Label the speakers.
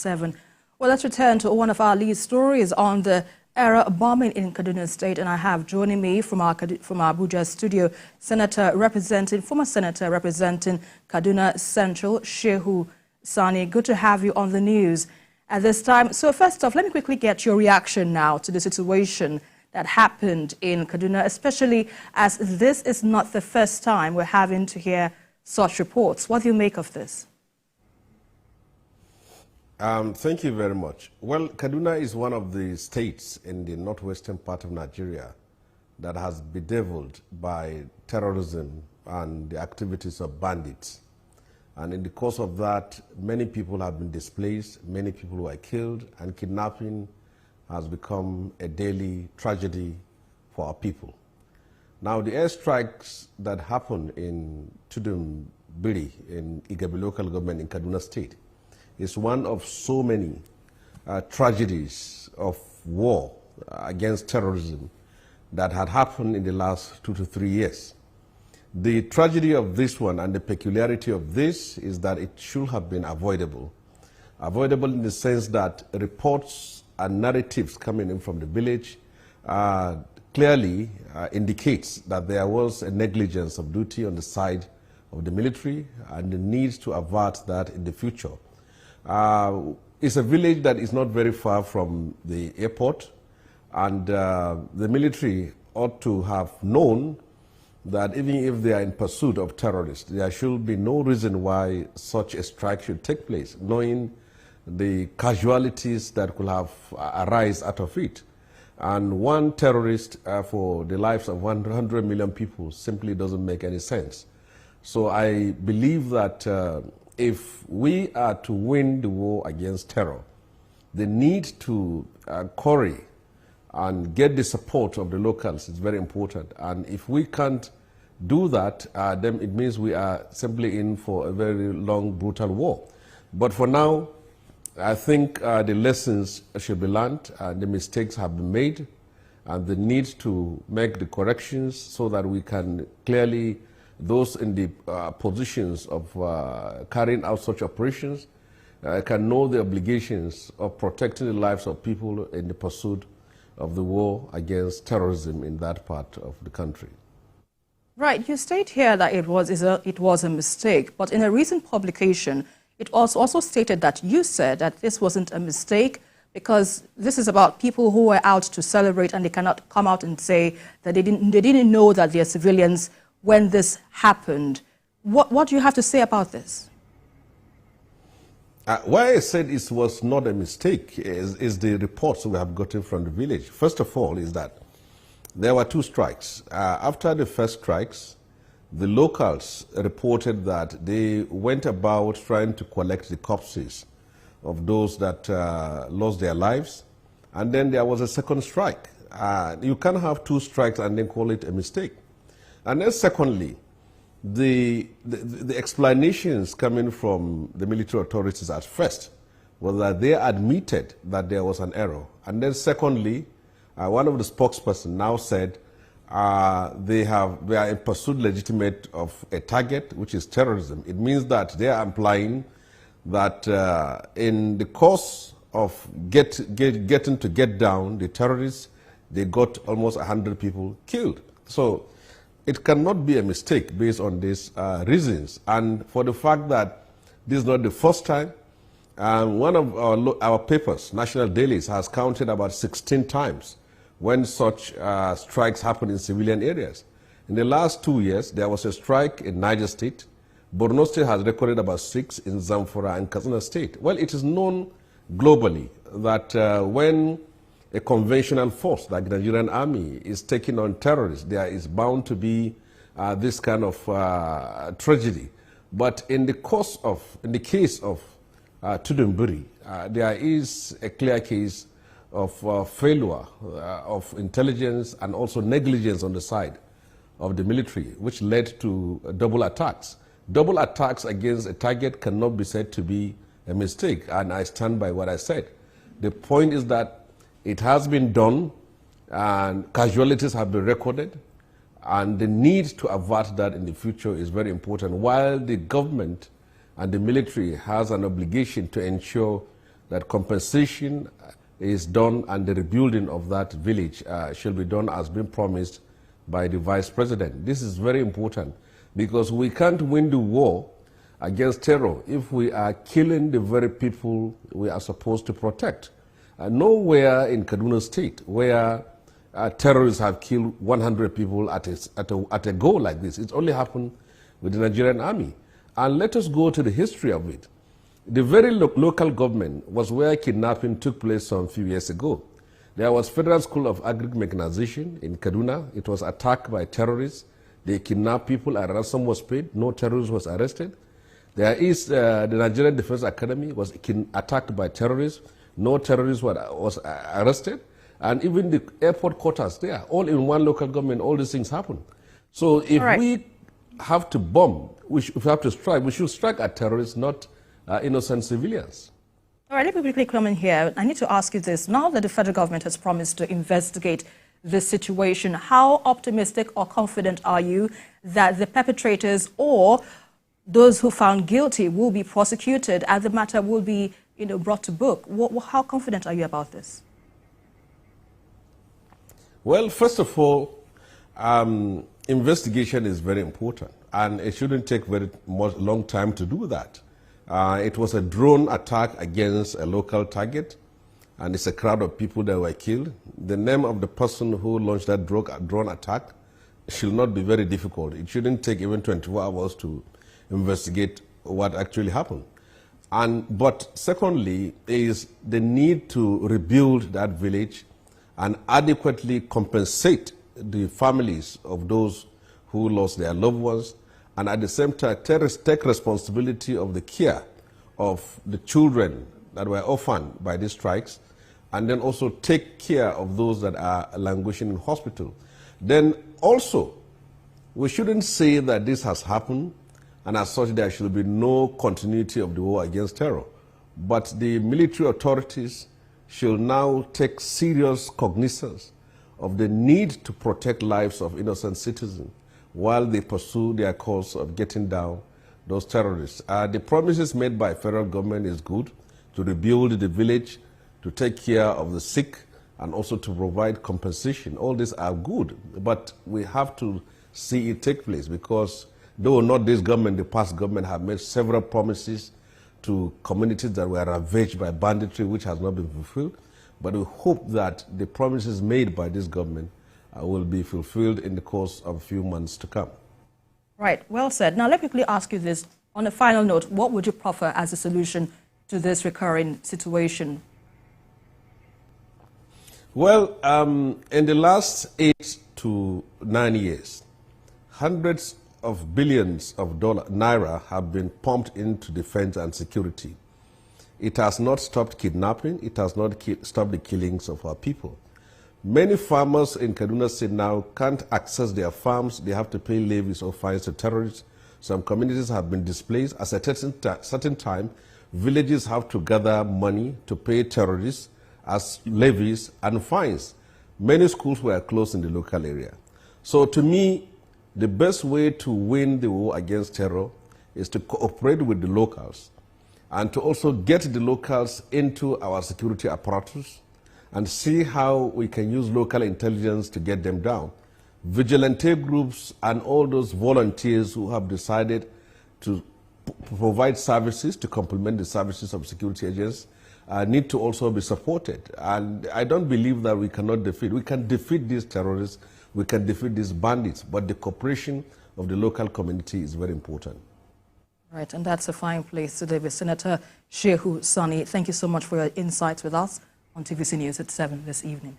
Speaker 1: 7. Well, let's return to one of our lead stories on the error bombing in Kaduna State, and I have joining me from our Abuja studio, former Senator representing Kaduna Central, Shehu Sani. Good to have you on the news at this time. So first off, let me quickly get your reaction now to the situation that happened in Kaduna, especially as this is not the first time we're having to hear such reports. What do you make of this?
Speaker 2: Thank you very much. Well, Kaduna is one of the states in the northwestern part of Nigeria that has been bedeviled by terrorism and the activities of bandits. And in the course of that, many people have been displaced, many people were killed, and kidnapping has become a daily tragedy for our people. Now, the airstrikes that happened in Tundun Biri in Igabi local government in Kaduna State is one of so many tragedies of war against terrorism that had happened in the last 2 to 3 years. The tragedy of this one and the peculiarity of this is that it should have been avoidable. Avoidable in the sense that reports and narratives coming in from the village clearly indicates that there was a negligence of duty on the side of the military and the need to avert that in the future. It's a village that is not very far from the airport, and the military ought to have known that even if they are in pursuit of terrorists, there should be no reason why such a strike should take place, knowing the casualties that could have arise out of it. And one terrorist for the lives of 100 million people simply doesn't make any sense. So I believe that if we are to win the war against terror, the need to quarry and get the support of the locals is very important. And if we can't do that, then it means we are simply in for a very long, brutal war. But for now, I think the lessons should be learned, the mistakes have been made, and the need to make the corrections so that we can clearly, those in the positions of carrying out such operations can know the obligations of protecting the lives of people in the pursuit of the war against terrorism in that part of the country.
Speaker 1: Right. You state here that it was a mistake, but in a recent publication, it was also stated that you said that this wasn't a mistake because this is about people who were out to celebrate and they cannot come out and say that they didn't know that they're civilians when this happened. What do you have to say about this?
Speaker 2: Why I said it was not a mistake is the reports we have gotten from the village. First of all is that there were 2 strikes. After the first strikes, the locals reported that they went about trying to collect the corpses of those that lost their lives. And then there was a second strike. You can't have 2 strikes and then call it a mistake. And then secondly, the explanations coming from the military authorities at first was that they admitted that there was an error. And then secondly, one of the spokespersons now said they are in pursuit legitimate of a target, which is terrorism. It means that they are implying that in the course of getting to get down the terrorists, they got almost 100 people killed. So it cannot be a mistake based on these reasons. And for the fact that this is not the first time, one of our papers, National Dailies, has counted about 16 times when such strikes happen in civilian areas. In the last 2 years, there was a strike in Niger State. Borno State has recorded about 6 in Zamfara and Kaduna State. Well, it is known globally that when a conventional force like the Nigerian army is taking on terrorists, there is bound to be this kind of tragedy. But in the case of Tundun Biri, there is a clear case of failure of intelligence and also negligence on the side of the military, which led to double attacks. Double attacks against a target cannot be said to be a mistake, and I stand by what I said. The point is that it has been done, and casualties have been recorded, and the need to avert that in the future is very important, while the government and the military has an obligation to ensure that compensation is done and the rebuilding of that village shall be done as been promised by the Vice President. This is very important because we can't win the war against terror if we are killing the very people we are supposed to protect. Nowhere in Kaduna State where terrorists have killed 100 people at a go like this. It's only happened with the Nigerian army. And let us go to the history of it. The very local government was where kidnapping took place some few years ago. There was Federal School of Agric Mechanization in Kaduna. It was attacked by terrorists. They kidnapped people, a ransom was paid. No terrorist was arrested. There is the Nigerian Defense Academy was attacked by terrorists. No terrorist was arrested. And even the airport quarters there, all in one local government, all these things happen. So if we have to bomb, if we have to strike, we should strike at terrorists, not innocent civilians.
Speaker 1: All right, let me quickly come in here. I need to ask you this. Now that the federal government has promised to investigate this situation, how optimistic or confident are you that the perpetrators or those who found guilty will be prosecuted and the matter will be brought to book? How confident are you about this?
Speaker 2: Well, first of all, investigation is very important, and it shouldn't take very long time to do that. It was a drone attack against a local target, and it's a crowd of people that were killed. The name of the person who launched that drone attack should not be very difficult. It shouldn't take even 24 hours to investigate what actually happened. But secondly, is the need to rebuild that village and adequately compensate the families of those who lost their loved ones, and at the same time take responsibility of the care of the children that were orphaned by these strikes, and then also take care of those that are languishing in hospital. Then also, we shouldn't say that this has happened, and as such there should be no continuity of the war against terror. But the military authorities should now take serious cognizance of the need to protect lives of innocent citizens while they pursue their cause of getting down those terrorists. The promises made by federal government is good, to rebuild the village, to take care of the sick, and also to provide compensation. All these are good, but we have to see it take place, because though not this government, the past government have made several promises to communities that were ravaged by banditry, which has not been fulfilled. But we hope that the promises made by this government will be fulfilled in the course of a few months to come.
Speaker 1: Right, well said. Now let me quickly ask you this. On a final note, what would you proffer as a solution to this recurring situation?
Speaker 2: Well, in the last 8 to 9 years, hundreds of billions of naira have been pumped into defense and security. It has not stopped kidnapping. It has not stopped the killings of our people. Many farmers in Kaduna State now can't access their farms. They have to pay levies or fines to terrorists. Some communities have been displaced. At a certain time, villages have to gather money to pay terrorists as levies and fines. Many schools were closed in the local area. So to me, the best way to win the war against terror is to cooperate with the locals and to also get the locals into our security apparatus and see how we can use local intelligence to get them down. Vigilante groups and all those volunteers who have decided to provide services to complement the services of security agents need to also be supported. And I don't believe that we cannot defeat. We can defeat these terrorists, we can defeat these bandits, but the cooperation of the local community is very important.
Speaker 1: Right, and that's a fine place today with Senator Shehu Sani. Thank you so much for your insights with us on TVC News at 7 this evening.